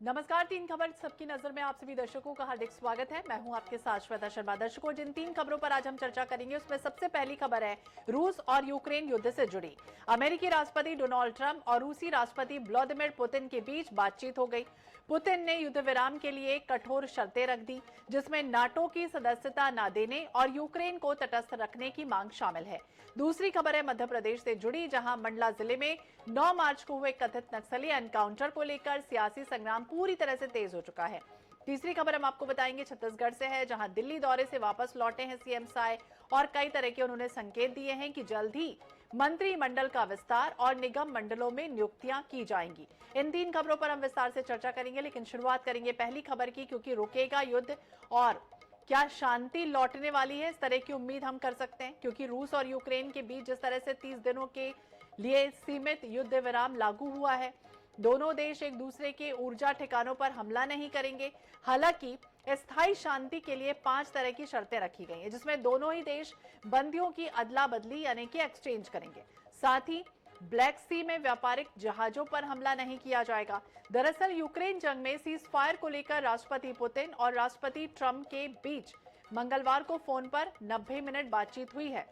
नमस्कार। तीन खबर सबकी नजर में आप सभी दर्शकों का हार्दिक स्वागत है। मैं हूं आपके साथ श्वेता शर्मा। दर्शकों, जिन तीन खबरों पर आज हम चर्चा करेंगे उसमें सबसे पहली खबर है रूस और यूक्रेन युद्ध से जुड़ी। अमेरिकी राष्ट्रपति डोनाल्ड ट्रंप और रूसी राष्ट्रपति व्लादिमीर पुतिन के बीच बातचीत हो गई। पुतिन ने युद्ध विराम के लिए कठोर शर्तें रख दी, जिसमें नाटो की सदस्यता न देने और यूक्रेन को तटस्थ रखने की मांग शामिल है। दूसरी खबर है मध्य प्रदेश से जुड़ी, जहां मंडला जिले में 9 मार्च को हुए कथित नक्सली एनकाउंटर को लेकर सियासी संग्राम पूरी तरह से तेज हो चुका है। तीसरी खबर हम आपको बताएंगे छत्तीसगढ़ से है, जहां दिल्ली दौरे से वापस लौटे हैं सीएम साय और कई तरह के उन्होंने संकेत दिए हैं कि जल्द ही मंत्रिमंडल का विस्तार और निगम मंडलों में नियुक्तियां की जाएंगी। इन तीन खबरों पर हम विस्तार से चर्चा करेंगे, लेकिन शुरुआत करेंगे पहली खबर की, क्योंकि रुकेगा युद्ध और क्या शांति लौटने वाली है, इस तरह की उम्मीद हम कर सकते हैं। क्योंकि रूस और यूक्रेन के बीच जिस तरह से 30 दिनों के लिए सीमित युद्ध विराम लागू हुआ है, दोनों देश एक दूसरे के ऊर्जा ठिकानों पर हमला नहीं करेंगे। हालांकि स्थायी शांति के लिए 5 तरह की शर्तें रखी गई हैं, जिसमें दोनों ही देश बंदियों की अदला बदली यानी कि एक्सचेंज करेंगे। साथ ही ब्लैक सी में व्यापारिक जहाजों पर हमला नहीं किया जाएगा। दरअसल यूक्रेन जंग में सीज फायर को लेकर राष्ट्रपति पुतिन और राष्ट्रपति ट्रंप के बीच मंगलवार को फोन पर 90 मिनट बातचीत हुई है।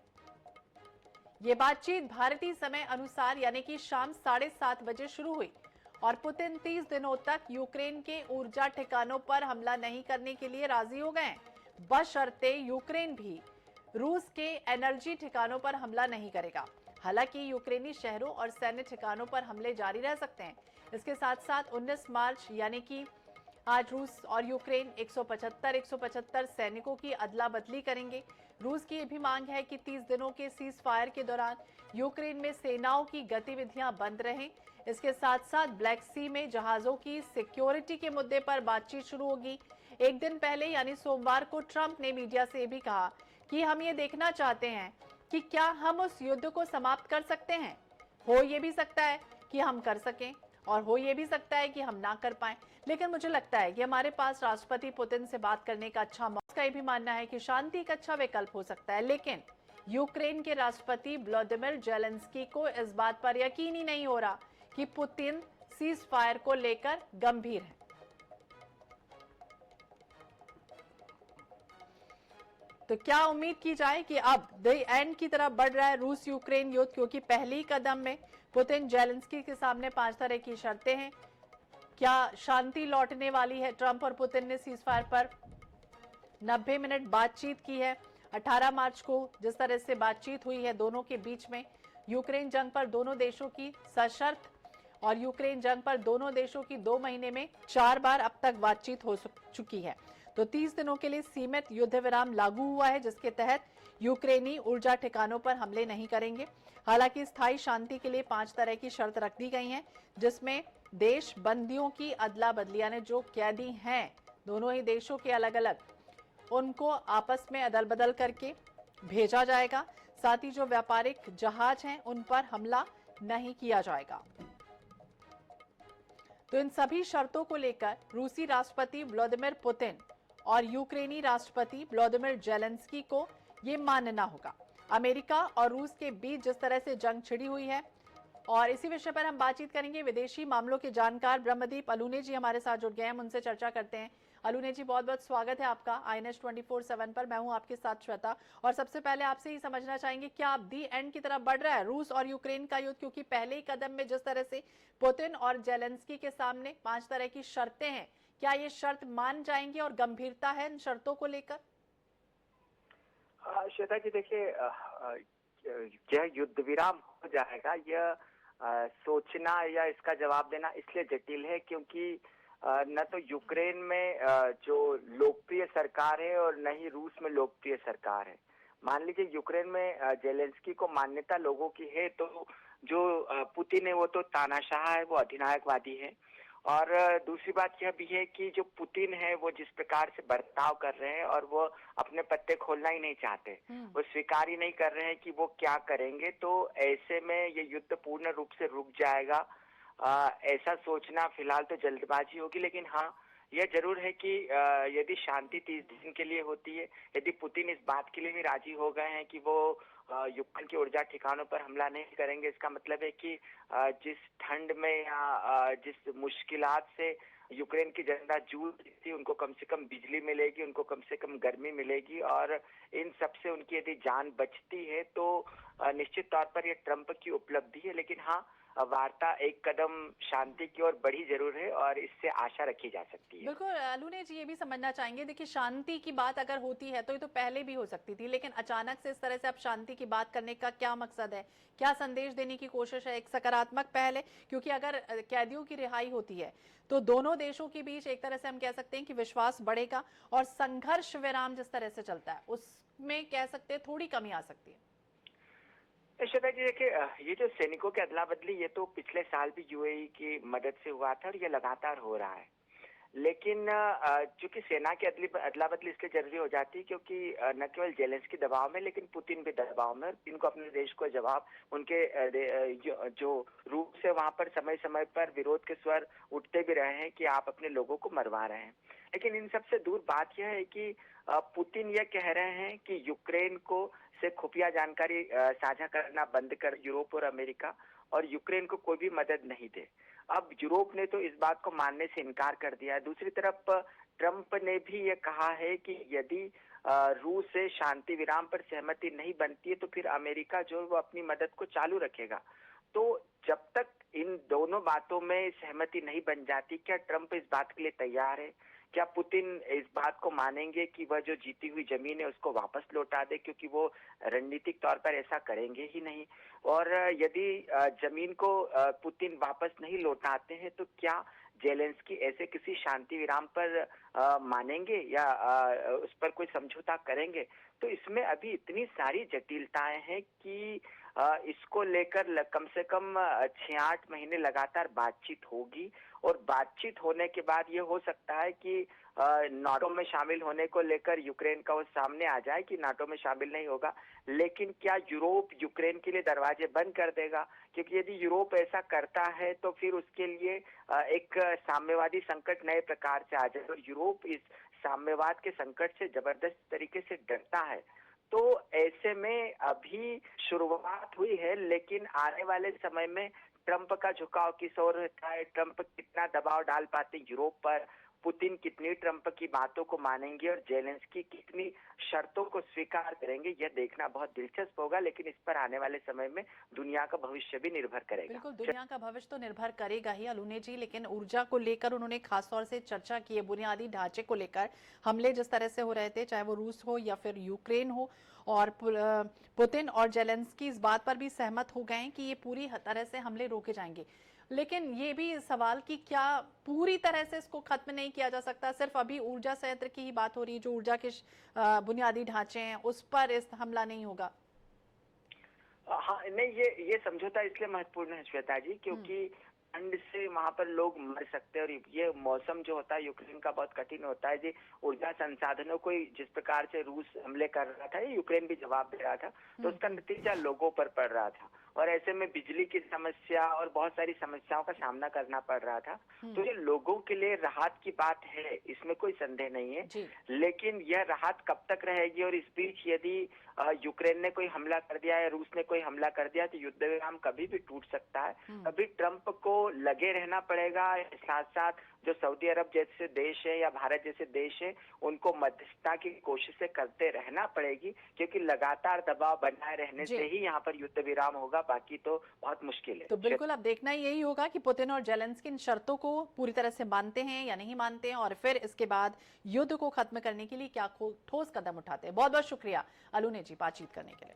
ये बातचीत भारतीय समय अनुसार यानी कि शाम 7:30 बजे शुरू हुई और पुतिन 30 दिनों तक यूक्रेन के ऊर्जा ठिकानों पर हमला नहीं करने के लिए राजी हो गए, बशर्ते यूक्रेन भी रूस के एनर्जी ठिकानों पर हमला नहीं करेगा। हालांकि यूक्रेनी शहरों और सैन्य ठिकानों पर हमले जारी रह सकते हैं। इसके साथ साथ 19 मार्च यानी कि आज रूस और यूक्रेन 175 सैनिकों की अदला बदली करेंगे। रूस की यह भी मांग है कि 30 दिनों के सीज फायर के दौरान यूक्रेन में सेनाओं की गतिविधियां बंद रहें। इसके साथ साथ ब्लैक सी में जहाजों की सिक्योरिटी के मुद्दे पर बातचीत शुरू होगी। एक दिन पहले यानी सोमवार को ट्रंप ने मीडिया से भी कहा कि हम ये देखना चाहते हैं कि क्या हम उस युद्ध को समाप्त कर सकते हैं। हो ये भी सकता है कि हम कर सकें और हो ये भी सकता है कि हम ना कर पाएं, लेकिन मुझे लगता है कि हमारे पास राष्ट्रपति पुतिन से बात करने का अच्छा मौका। का भी मानना है कि शांति एक अच्छा विकल्प हो सकता है, लेकिन यूक्रेन के राष्ट्रपति व्लादिमीर जेलेंस्की को इस बात पर यकीन ही नहीं हो रहा कि पुतिन सीज फायर को लेकर गंभीर है। तो क्या उम्मीद की जाए कि अब द एंड की तरफ बढ़ रहा है रूस यूक्रेन युद्ध, क्योंकि पहली कदम में पुतिन जेलेंस्की के सामने 5 तरह की शर्तें हैं। क्या शांति लौटने वाली है? ट्रंप और पुतिन ने सीज फायर पर 90 मिनट बातचीत की है। 18 मार्च को जिस तरह से बातचीत हुई है दोनों के बीच में, यूक्रेन जंग पर दोनों देशों की सशर्त और यूक्रेन जंग पर दोनों देशों की 2 महीने में 4 बार अब तक बातचीत हो चुकी है। तो 30 दिनों के लिए सीमित युद्ध विराम लागू हुआ है, जिसके तहत यूक्रेनी ऊर्जा ठिकानों पर हमले नहीं करेंगे। हालांकि स्थायी शांति के लिए 5 तरह की शर्त रख दी गई हैं, जिसमें देश बंदियों की अदला बदली यानी जो कैदी हैं दोनों ही देशों के अलग अलग, उनको आपस में अदल बदल करके भेजा जाएगा। साथ ही जो व्यापारिक जहाज हैं उन पर हमला नहीं किया जाएगा। तो इन सभी शर्तों को लेकर रूसी राष्ट्रपति व्लादिमीर पुतिन और यूक्रेनी राष्ट्रपति व्लादिमीर जेलेंस्की को यह मानना होगा। अमेरिका और रूस के बीच जिस तरह से जंग छिड़ी हुई है, और इसी विषय पर हम बातचीत करेंगे। विदेशी मामलों के जानकार ब्रह्मदीप अलूने जी हमारे साथ जुड़ गए हैं, हम उनसे चर्चा करते हैं। अलूने जी, बहुत बहुत स्वागत है आपका INS 24/7 पर। मैं हूं आपके साथ श्वेता, और सबसे पहले आपसे ही समझना चाहेंगे क्या अब दी एंड की तरफ बढ़ रहा है रूस और यूक्रेन का युद्ध? क्योंकि पहले ही कदम में जिस तरह से पुतिन और जेलेंस्की के सामने 5 तरह की शर्तें हैं, क्या ये शर्त मान जाएंगे और गंभीरता है इन शर्तों को लेकर? श्वेता जी, देखिए, यह युद्ध विराम हो जाएगा, यह सोचना या इसका जवाब देना इसलिए जटिल है क्योंकि न तो यूक्रेन में जो लोकप्रिय सरकार है और न ही रूस में लोकप्रिय सरकार है। मान लीजिए यूक्रेन में जेलेंस्की को मान्यता लोगों की है, तो जो पुतिन है वो तो तानाशाह है, वो अधिनायकवादी है। और दूसरी बात यह भी है कि जो पुतिन है वो जिस प्रकार से बर्ताव कर रहे हैं और वो अपने पत्ते खोलना ही नहीं चाहते, वो स्वीकार ही नहीं कर रहे हैं कि वो क्या करेंगे। तो ऐसे में ये युद्ध पूर्ण रूप से रुक जाएगा, ऐसा सोचना फिलहाल तो जल्दबाजी होगी। लेकिन हाँ, यह जरूर है कि यदि शांति 30 दिन के लिए होती है, यदि पुतिन इस बात के लिए भी राजी हो गए हैं कि वो यूक्रेन की ऊर्जा ठिकानों पर हमला नहीं करेंगे, इसका मतलब है कि जिस ठंड में या जिस मुश्किलात से यूक्रेन की जनता जूझ रही थी, उनको कम से कम बिजली मिलेगी, उनको कम से कम गर्मी मिलेगी और इन सब से उनकी यदि जान बचती है तो निश्चित तौर पर ये ट्रंप की उपलब्धि है। लेकिन हाँ, वार्ता एक कदम शांति की ओर बढ़ी जरूर है और इससे आशा रखी जा सकती है। बिल्कुल अलूने जी, ये भी समझना चाहेंगे, देखिए शांति की बात अगर होती है तो ये तो पहले भी हो सकती थी, लेकिन अचानक से इस तरह से अब शांति की बात करने का क्या मकसद है, क्या संदेश देने की कोशिश है? एक सकारात्मक पहल है, क्योंकि अगर कैदियों की रिहाई होती है तो दोनों देशों के बीच एक तरह से हम कह सकते हैं कि विश्वास बढ़ेगा और संघर्ष विराम जिस तरह से चलता है उसमें कह सकते हैं थोड़ी कमी आ सकती है। श्वेता जी देखिए, ये जो सैनिकों की अदला बदली ये तो पिछले साल भी यूएई की मदद से हुआ था और ये लगातार हो रहा है। लेकिन चूंकि सेना की अदला बदली इसलिए जरूरी हो जाती है क्योंकि न केवल जेलेंस्की दबाव में लेकिन पुतिन भी दबाव में, और पुतिन को अपने देश को जवाब उनके जो रूस है वहां पर समय समय पर विरोध के स्वर उठते भी रहे हैं कि आप अपने लोगों को मरवा रहे हैं। लेकिन इन सबसे दूर बात यह है कि पुतिन यह कह रहे हैं कि यूक्रेन को से खुफिया जानकारी साझा करना बंद कर यूरोप और अमेरिका, और यूक्रेन को कोई भी मदद नहीं दे। अब यूरोप ने तो इस बात को मानने से इनकार कर दिया है। दूसरी तरफ ट्रंप ने भी ये कहा है कि यदि रूस से शांति विराम पर सहमति नहीं बनती है तो फिर अमेरिका जो है वो अपनी मदद को चालू रखेगा। तो जब तक इन दोनों बातों में सहमति नहीं बन जाती, क्या ट्रंप इस बात के लिए तैयार है? क्या पुतिन इस बात को मानेंगे कि वह जो जीती हुई जमीन है उसको वापस लौटा दे? क्योंकि वो रणनीतिक तौर पर ऐसा करेंगे ही नहीं। और यदि जमीन को पुतिन वापस नहीं लौटाते हैं तो क्या जेलेंस्की ऐसे किसी शांति विराम पर मानेंगे या उस पर कोई समझौता करेंगे? तो इसमें अभी इतनी सारी जटिलताएं हैं कि इसको लेकर कम से कम 6-8 महीने लगातार बातचीत होगी, और बातचीत होने के बाद ये हो सकता है कि नाटो में शामिल होने को लेकर यूक्रेन का वो सामने आ जाए कि नाटो में शामिल नहीं होगा। लेकिन क्या यूरोप यूक्रेन के लिए दरवाजे बंद कर देगा? क्योंकि यदि यूरोप ऐसा करता है तो फिर उसके लिए एक साम्यवादी संकट नए प्रकार से आ जाए, और यूरोप इस साम्यवाद के संकट से जबरदस्त तरीके से डरता है। तो ऐसे में अभी शुरुआत हुई है, लेकिन आने वाले समय में ट्रंप का झुकाव किस ओर रहता है, ट्रंप कितना दबाव डाल पाते यूरोप पर, पुतिन कितनी ट्रंप की बातों को मानेंगे और जेलेंस्की कितनी शर्तों को स्वीकार करेंगे, यह देखना बहुत दिलचस्प होगा। लेकिन इस पर आने वाले समय में दुनिया का भविष्य भी निर्भर करेगा। बिल्कुल, दुनिया का भविष्य तो निर्भर करेगा ही अलूने जी, लेकिन ऊर्जा को लेकर उन्होंने खासतौर से चर्चा की है, बुनियादी ढांचे को लेकर हमले जिस तरह से हो रहे थे, चाहे वो रूस हो या फिर यूक्रेन हो, और पुतिन और जेलेंस्की इस बात पर भी सहमत हो गए हैं कि ये पूरी तरह से हमले रोके जाएंगे। लेकिन ये भी सवाल कि क्या पूरी तरह से इसको खत्म नहीं किया जा सकता? सिर्फ अभी ऊर्जा संयंत्र की ही बात हो रही है, जो ऊर्जा के बुनियादी ढांचे हैं उस पर इस हमला नहीं होगा? हाँ नहीं, ये समझौता इसलिए महत्वपूर्ण है श्वेता जी क्योंकि ठंड से वहां पर लोग मर सकते हैं, और ये मौसम जो होता है यूक्रेन का बहुत कठिन होता है जी। ऊर्जा संसाधनों को जिस प्रकार से रूस हमले कर रहा था, यूक्रेन भी जवाब दे रहा था, तो उसका नतीजा लोगों पर पड़ रहा था, और ऐसे में बिजली की समस्या और बहुत सारी समस्याओं का सामना करना पड़ रहा था। तो ये लोगों के लिए राहत की बात है, इसमें कोई संदेह नहीं है। लेकिन यह राहत कब तक रहेगी? और इस बीच यदि यूक्रेन ने कोई हमला कर दिया या रूस ने कोई हमला कर दिया तो युद्ध विराम कभी भी टूट सकता है। कभी ट्रंप को लगे रहना पड़ेगा, साथ साथ जो सऊदी अरब जैसे देश है या भारत जैसे देश है उनको मध्यस्थता की कोशिशें करते रहना पड़ेगी, क्योंकि लगातार दबाव बनाए रहने से ही यहाँ पर युद्ध विराम होगा, बाकी तो बहुत मुश्किल है। तो बिल्कुल अब देखना यही होगा कि पुतिन और जेलेंस्की इन शर्तों को पूरी तरह से मानते हैं या नहीं मानते हैं, और फिर इसके बाद युद्ध को खत्म करने के लिए क्या ठोस कदम उठाते हैं। बहुत बहुत शुक्रिया अलूने जी बातचीत करने के लिए।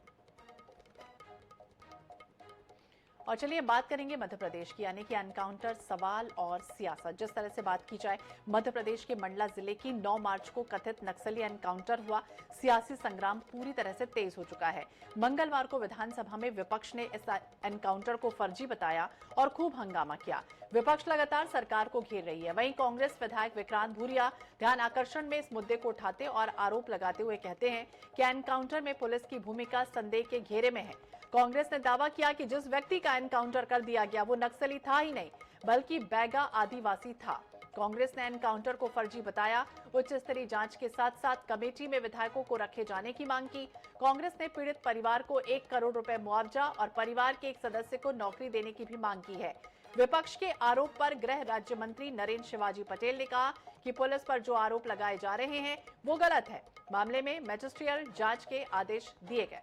और चलिए बात करेंगे मध्य प्रदेश की, यानी कि एनकाउंटर, सवाल और सियासत। जिस तरह से बात की जाए, मध्य प्रदेश के मंडला जिले की 9 मार्च को कथित नक्सली एनकाउंटर हुआ। सियासी संग्राम पूरी तरह से तेज हो चुका है। मंगलवार को विधानसभा में विपक्ष ने इस एनकाउंटर को फर्जी बताया और खूब हंगामा किया। विपक्ष लगातार सरकार को घेर रही है। वहीं कांग्रेस विधायक विक्रांत भूरिया ध्यान आकर्षण में इस मुद्दे को उठाते और आरोप लगाते हुए कहते हैं कि एनकाउंटर में पुलिस की भूमिका संदेह के घेरे में है। कांग्रेस ने दावा किया कि जिस व्यक्ति का एनकाउंटर कर दिया गया वो नक्सली था ही नहीं, बल्कि बैगा आदिवासी था। कांग्रेस ने एनकाउंटर को फर्जी बताया। उच्च स्तरीय जांच के साथ साथ कमेटी में विधायकों को रखे जाने की मांग की। कांग्रेस ने पीड़ित परिवार को 1 करोड़ रुपए मुआवजा और परिवार के एक सदस्य को नौकरी देने की भी मांग की है। विपक्ष के आरोप पर गृह राज्य मंत्री नरेंद्र शिवाजी पटेल ने कहा कि पुलिस पर जो आरोप लगाए जा रहे हैं वो गलत है। मामले में मैजिस्ट्रियल जांच के आदेश दिए गए।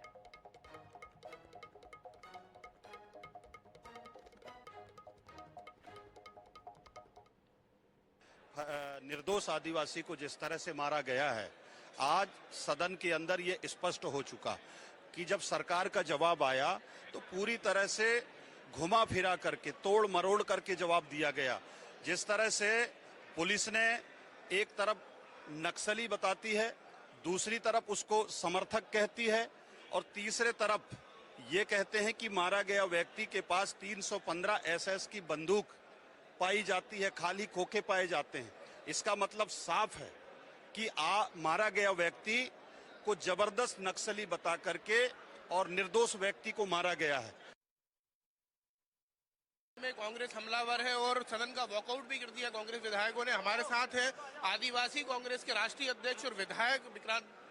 निर्दोष आदिवासी को जिस तरह से मारा गया है, आज सदन के अंदर ये स्पष्ट हो चुका कि जब सरकार का जवाब आया तो पूरी तरह से घुमा फिरा करके, तोड़ मरोड़ करके जवाब दिया गया। जिस तरह से पुलिस ने एक तरफ नक्सली बताती है, दूसरी तरफ उसको समर्थक कहती है और तीसरे तरफ ये कहते हैं कि मारा गया व्यक्ति के पास 315 एसएस की बंदूक पाई जाती है, खाली खोखे पाए जाते हैं। इसका मतलब साफ है कि मारा गया व्यक्ति को जबरदस्त नक्सली बता करके और निर्दोष व्यक्ति को मारा गया है। में कांग्रेस हमलावर है और सदन का वॉकआउट भी कर दिया कांग्रेस विधायकों ने। हमारे साथ है आदिवासी कांग्रेस के राष्ट्रीय अध्यक्ष और विधायक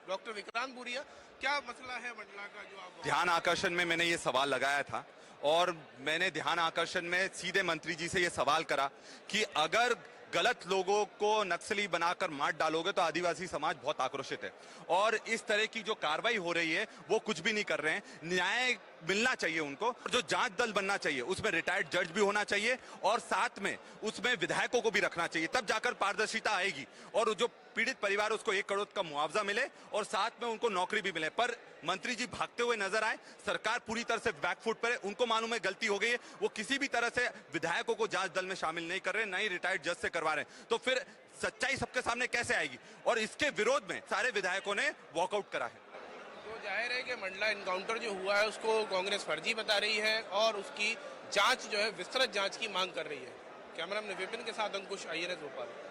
डॉक्टर विक्रांत भूरिया। क्या मसला है मंडला का जो आप ध्यान आकर्षण में मैंने ये सवाल लगाया था और मैंने ध्यान आकर्षण में सीधे मंत्री जी से ये सवाल करा कि अगर गलत लोगों को नक्सली बनाकर मार डालोगे तो आदिवासी समाज बहुत आक्रोशित है और इस तरह की जो कार्रवाई हो रही है वो कुछ भी नहीं कर रहे हैं। न्याय मिलना चाहिए उनको। जो जांच दल बनना चाहिए उसमें रिटायर्ड जज भी होना चाहिए और साथ में उसमें विधायकों को भी रखना चाहिए, तब जाकर पारदर्शिता आएगी और जो पीड़ित परिवार उसको 1 करोड़ का मुआवजा मिले और साथ में उनको नौकरी भी मिले। पर मंत्री जी भागते हुए नजर आए, सरकार पूरी तरह से बैकफुट पर है। उनको मालूम है गलती हो गई है, वो किसी भी तरह से विधायकों को जांच दल में शामिल नहीं कर रहे, न ही रिटायर्ड जज से करवा रहे हैं। तो फिर सच्चाई सबके सामने कैसे आएगी? और इसके विरोध में सारे विधायकों ने वॉकआउट करा है। तो जाहिर है कि मंडला एनकाउंटर जो हुआ है उसको कांग्रेस फर्जी बता रही है और उसकी जांच जो है विस्तृत जांच की मांग कर रही है। कैमरामैन विपिन के साथ अंकुश, INS भोपाल।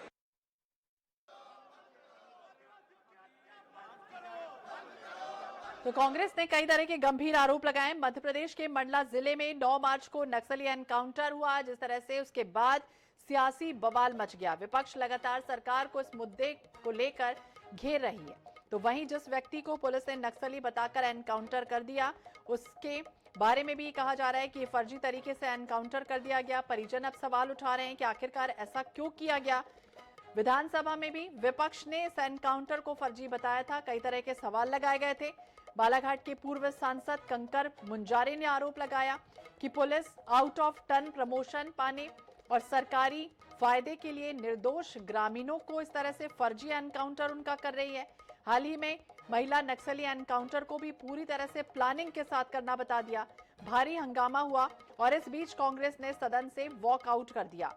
तो कांग्रेस ने कई तरह के गंभीर आरोप लगाए। मध्य प्रदेश के मंडला जिले में 9 मार्च को नक्सली एनकाउंटर हुआ, जिस तरह से उसके बाद सियासी बवाल मच गया। विपक्ष लगातार सरकार को इस मुद्दे को लेकर घेर रही है। तो वहीं जिस व्यक्ति को पुलिस ने नक्सली बताकर एनकाउंटर कर दिया उसके बारे में भी कहा जा रहा है कि फर्जी तरीके से एनकाउंटर कर दिया गया। परिजन अब सवाल उठा रहे हैं कि आखिरकार ऐसा क्यों किया गया। विधानसभा में भी विपक्ष ने इस एनकाउंटर को फर्जी बताया था। कई तरह के सवाल लगाए गए थे। बालाघाट के पूर्व सांसद कंकर मुंजारे ने आरोप लगाया कि police out of turn promotion पाने और सरकारी फायदे के लिए निर्दोष ग्रामीणों को इस तरह से फर्जी एनकाउंटर उनका कर रही है। हाल ही में महिला नक्सली एनकाउंटर को भी पूरी तरह से प्लानिंग के साथ करना बता दिया। भारी हंगामा हुआ और इस बीच कांग्रेस ने सदन से वॉकआउट कर दिया।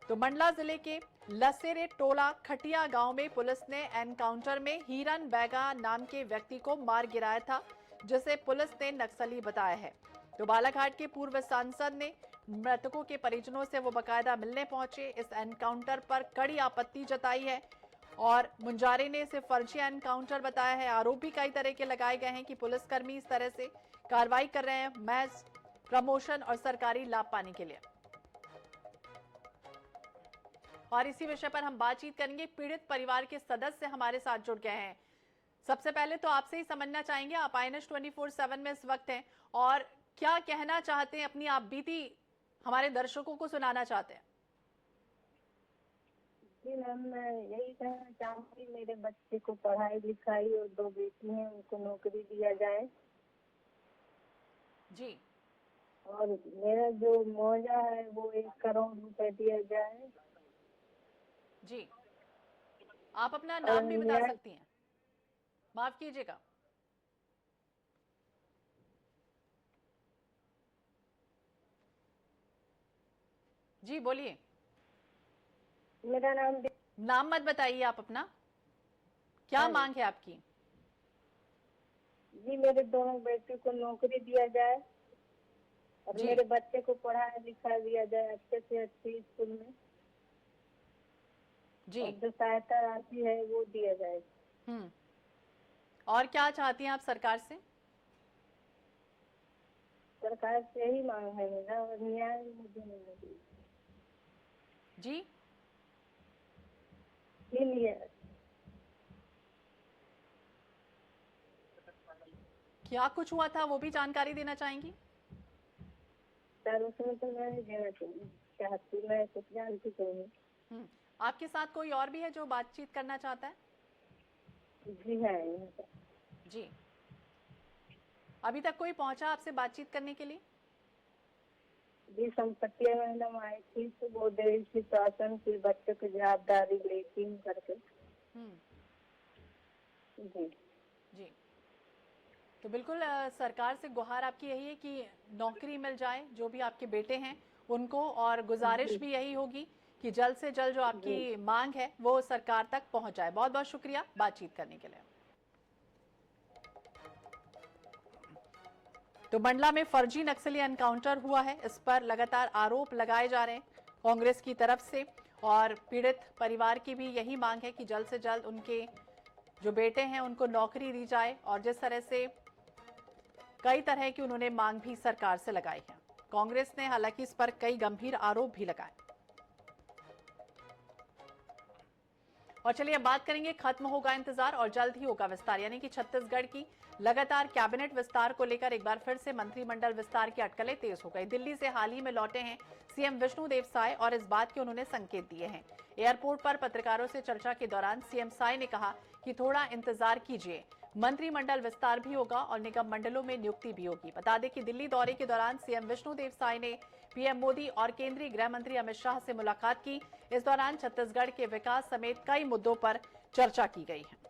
तो मंडला जिले के लसेरे टोला खटिया गांव में पुलिस ने एनकाउंटर में हिरन बैगा नाम के व्यक्ति को मार गिराया था, जिसे पुलिस ने नक्सली बताया है। तो बालाघाट के पूर्व सांसद ने मृतकों के परिजनों से वो बकायदा मिलने पहुंचे। इस एनकाउंटर पर कड़ी आपत्ति जताई है और मुंजारे ने इसे फर्जी एनकाउंटर बताया है। आरोप भी कई तरह के लगाए गए हैं कि पुलिसकर्मी इस तरह से कार्रवाई कर रहे हैं महज प्रमोशन और सरकारी लाभ पाने के लिए। और इसी विषय पर हम बातचीत करेंगे। पीड़ित परिवार के सदस्य हमारे साथ जुड़ गए हैं। सबसे पहले तो आपसे ही समझना चाहेंगे, आप INS 24/7 में इस वक्त हैं और क्या कहना चाहते हैं, अपनी आप बीती हमारे दर्शकों को सुनाना चाहते हैं। जी मैम, मैं यही कहना चाहूंगी मेरे बच्चे को पढ़ाई लिखाई और 2 बेटी हैं उनको नौकरी दिया जाए जी। और मेरा जो मुआवजा है वो 1 करोड़ रुपए दिया जाए। जी, आप अपना नाम भी बता सकती हैं, माफ कीजिएगा। जी बोलिए। मेरा नाम मत बताइए आप अपना, क्या मांग है आपकी? जी मेरे दोनों बेटी को नौकरी दिया जाए और मेरे बच्चे को पढ़ाया लिखा दिया जाए अच्छे से अच्छी स्कूल में जी। और जो सहायता राशि है वो दिया जाए। और क्या चाहती हैं आप सरकार से? सरकार से यही मांग है मेरा और न्याय मुझे मिले। जी ही नहीं है। क्या कुछ हुआ था वो भी जानकारी देना चाहेंगी? सर उसमें तो मैं नहीं देना चाहती, मैं कुछ जानती तो नहीं। आपके साथ कोई और भी है जो बातचीत करना चाहता है? जी है यहाँ पर। जी, अभी तक कोई पहुंचा आपसे बातचीत करने के लिए? जी संपत्ति मैडम आई थी तो वो दे रही थी शासन की बच्चों की जवाबदारी लेती हूँ करके। जी जी, तो बिल्कुल सरकार से गुहार आपकी यही है कि नौकरी मिल जाए जो भी आपके बेटे हैं उनको, और गुजारिश भी यही होगी कि जल्द से जल्द जो आपकी मांग है वो सरकार तक पहुंच जाए। बहुत बहुत शुक्रिया बातचीत करने के लिए। तो मंडला में फर्जी नक्सली एनकाउंटर हुआ है, इस पर लगातार आरोप लगाए जा रहे हैं कांग्रेस की तरफ से, और पीड़ित परिवार की भी यही मांग है कि जल्द से जल्द उनके जो बेटे हैं उनको नौकरी दी जाए। और जिस तरह से कई तरह की उन्होंने मांग भी सरकार से लगाई है। कांग्रेस ने हालांकि इस पर कई गंभीर आरोप भी लगाए। और चलिए अब बात करेंगे, खत्म होगा इंतजार और जल्द ही होगा विस्तार, यानी कि छत्तीसगढ़ की लगातार कैबिनेट विस्तार को लेकर एक बार फिर से मंत्रिमंडल विस्तार की अटकलें तेज हो गई। दिल्ली से हाल ही में लौटे हैं सीएम विष्णुदेव साय और इस बात के उन्होंने संकेत दिए हैं। एयरपोर्ट पर पत्रकारों से चर्चा के दौरान सीएम साय ने कहा कि थोड़ा इंतजार कीजिए, मंत्रिमंडल विस्तार भी होगा और निगम मंडलों में नियुक्ति भी होगी। बता दें कि दिल्ली दौरे के दौरान सीएम विष्णुदेव साय ने पीएम मोदी और केंद्रीय गृह मंत्री अमित शाह से मुलाकात की। इस दौरान छत्तीसगढ़ के विकास समेत कई मुद्दों पर चर्चा की गई है।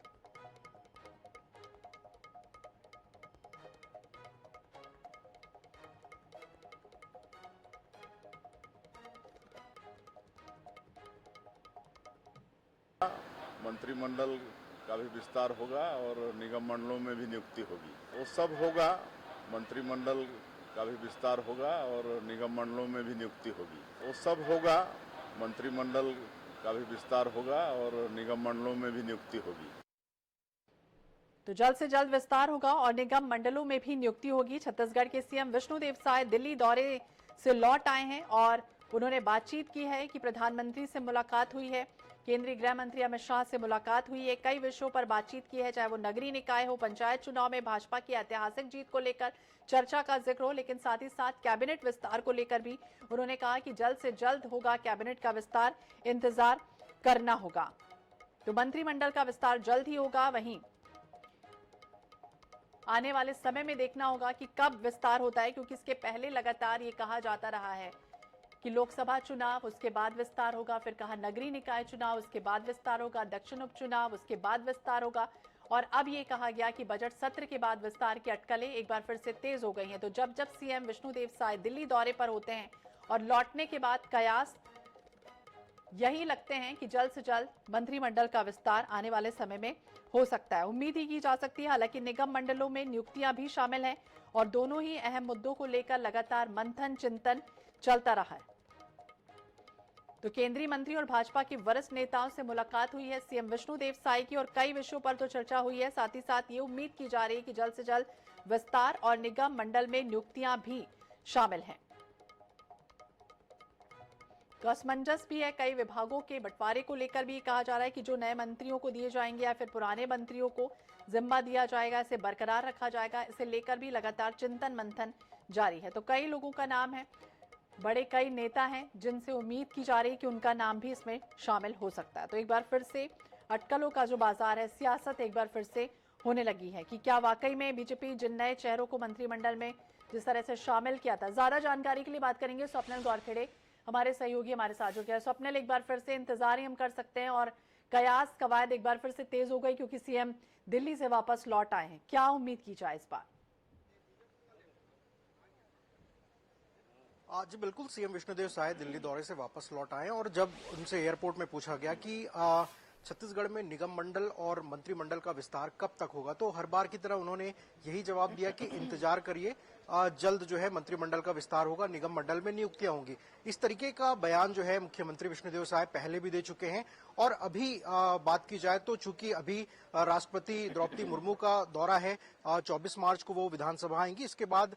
मंत्रिमंडल का भी विस्तार होगा और निगम मंडलों में भी नियुक्ति होगी, वो सब होगा। मंत्रिमंडल का भी विस्तार होगा और निगम मंडलों में भी नियुक्ति होगी, वो सब होगा। मंत्रिमंडल का भी विस्तार होगा और निगम मंडलों में भी नियुक्ति होगी। तो जल्द से जल्द विस्तार होगा और निगम मंडलों में भी नियुक्ति होगी। छत्तीसगढ़ के सीएम विष्णुदेव साय दिल्ली दौरे से लौट आए हैं और उन्होंने बातचीत की है कि प्रधानमंत्री से मुलाकात हुई है, केंद्रीय गृह मंत्री अमित शाह से मुलाकात हुई है, कई विषयों पर बातचीत की है, चाहे वो नगरीय निकाय हो, पंचायत चुनाव में भाजपा की ऐतिहासिक जीत को लेकर चर्चा का जिक्र हो, लेकिन साथ ही साथ कैबिनेट विस्तार को लेकर भी उन्होंने कहा कि जल्द से जल्द होगा कैबिनेट का विस्तार, इंतजार करना होगा। तो मंत्रिमंडल का विस्तार जल्द ही होगा। वहीं आने वाले समय में देखना होगा कि कब विस्तार होता है, क्योंकि इसके पहले लगातार ये कहा जाता रहा है कि लोकसभा चुनाव उसके बाद विस्तार होगा, फिर कहा नगरीय निकाय चुनाव उसके बाद विस्तार होगा, दक्षिण उपचुनाव उसके बाद विस्तार होगा, और अब ये कहा गया कि बजट सत्र के बाद विस्तार की अटकलें एक बार फिर से तेज हो गई हैं। तो जब जब सीएम विष्णुदेव साय दिल्ली दौरे पर होते हैं और लौटने के बाद कयास यही लगते हैं कि जल्द से जल्द मंत्रिमंडल का विस्तार आने वाले समय में हो सकता है, उम्मीद ही की जा सकती है। हालांकि निगम मंडलों में नियुक्तियां भी शामिल हैं और दोनों ही अहम मुद्दों को लेकर लगातार मंथन चिंतन चलता रहा है। तो केंद्रीय मंत्री और भाजपा के वरिष्ठ नेताओं से मुलाकात हुई है सीएम विष्णुदेव साय की और कई विषयों पर तो चर्चा हुई है। साथ ही साथ ये उम्मीद की जा रही है कि जल्द से जल्द विस्तार और निगम मंडल में नियुक्तियां भी शामिल हैं। तो असमंजस भी है, कई विभागों के बंटवारे को लेकर भी कहा जा रहा है कि जो नए मंत्रियों को दिए जाएंगे या फिर पुराने मंत्रियों को जिम्मा दिया जाएगा, इसे बरकरार रखा जाएगा, इसे लेकर भी लगातार चिंतन मंथन जारी है। तो कई लोगों का नाम है, बड़े कई नेता हैं जिनसे उम्मीद की जा रही है कि उनका नाम भी इसमें शामिल हो सकता है। तो एक बार फिर से अटकलों का जो बाजार है, सियासत एक बार फिर से होने लगी है कि क्या वाकई में बीजेपी जिन नए चेहरों को मंत्रिमंडल में जिस तरह से शामिल किया था। ज्यादा जानकारी के लिए बात करेंगे स्वप्निल गौरखेड़े, हमारे सहयोगी हमारे साथ जुड़ गया। स्वप्निल, एक बार फिर से इंतजार ही हम कर सकते हैं और कयास कवायद एक बार फिर से तेज हो गई क्योंकि सीएम दिल्ली से वापस लौट आए हैं, क्या उम्मीद की जाए इस बार? आज बिल्कुल सीएम विष्णुदेव साय दिल्ली दौरे से वापस लौट आए और जब उनसे एयरपोर्ट में पूछा गया कि छत्तीसगढ़ में निगम मंडल और मंत्रिमंडल का विस्तार कब तक होगा, तो हर बार की तरह उन्होंने यही जवाब दिया कि इंतजार करिए, जल्द जो है मंत्रिमंडल का विस्तार होगा, निगम मंडल में नियुक्तियां होंगी। इस तरीके का बयान जो है मुख्यमंत्री विष्णुदेव साय पहले भी दे चुके हैं। और अभी बात की जाए तो चूंकि अभी राष्ट्रपति द्रौपदी मुर्मू का दौरा है, 24 मार्च को वो विधानसभा आएंगी, इसके बाद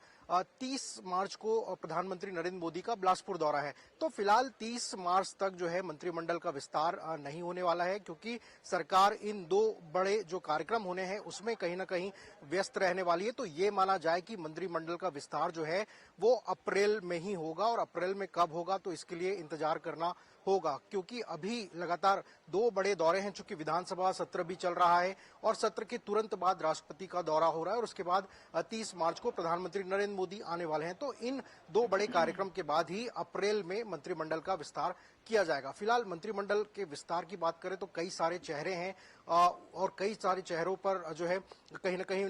30 मार्च को प्रधानमंत्री नरेंद्र मोदी का बिलासपुर दौरा है। तो फिलहाल 30 मार्च तक जो है मंत्रिमंडल का विस्तार नहीं होने वाला है, क्योंकि सरकार इन दो बड़े जो कार्यक्रम होने हैं उसमें कहीं ना कहीं व्यस्त रहने वाली है। तो ये माना जाए कि मंत्रिमंडल का विस्तार जो है वो अप्रैल में ही होगा, और अप्रैल में कब होगा तो इसके लिए इंतजार करना होगा, क्योंकि अभी लगातार दो बड़े दौरे हैं। चूंकि विधानसभा सत्र भी चल रहा है और सत्र के तुरंत बाद राष्ट्रपति का दौरा हो रहा है, और उसके बाद 30 मार्च को प्रधानमंत्री नरेंद्र मोदी आने वाले हैं। तो इन दो बड़े कार्यक्रम के बाद ही अप्रैल में मंत्रिमंडल का विस्तार किया जाएगा। फिलहाल मंत्रिमंडल के विस्तार की बात करें तो कई सारे चेहरे हैं, और कई सारे चेहरों पर जो है कहीं ना कहीं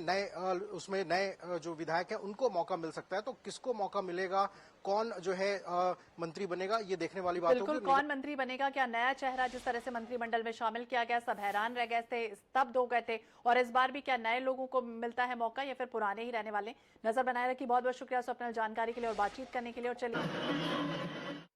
नए जो विधायक हैं उनको मौका मिल सकता है। तो किसको मौका मिलेगा, कौन जो है मंत्री बनेगा, ये देखने वाली बात होगी। बिल्कुल, कौन मंत्री बनेगा, क्या नया चेहरा जिस तरह से मंत्रिमंडल में शामिल किया गया, सब हैरान रह गए थे, स्तब्ध हो गए थे। और इस बार भी क्या नए लोगों को मिलता है मौका या फिर पुराने ही रहने वाले? नजर बनाए रखिए। बहुत बहुत शुक्रिया स्वप्निल जानकारी के लिए और बातचीत करने के लिए। और चलिए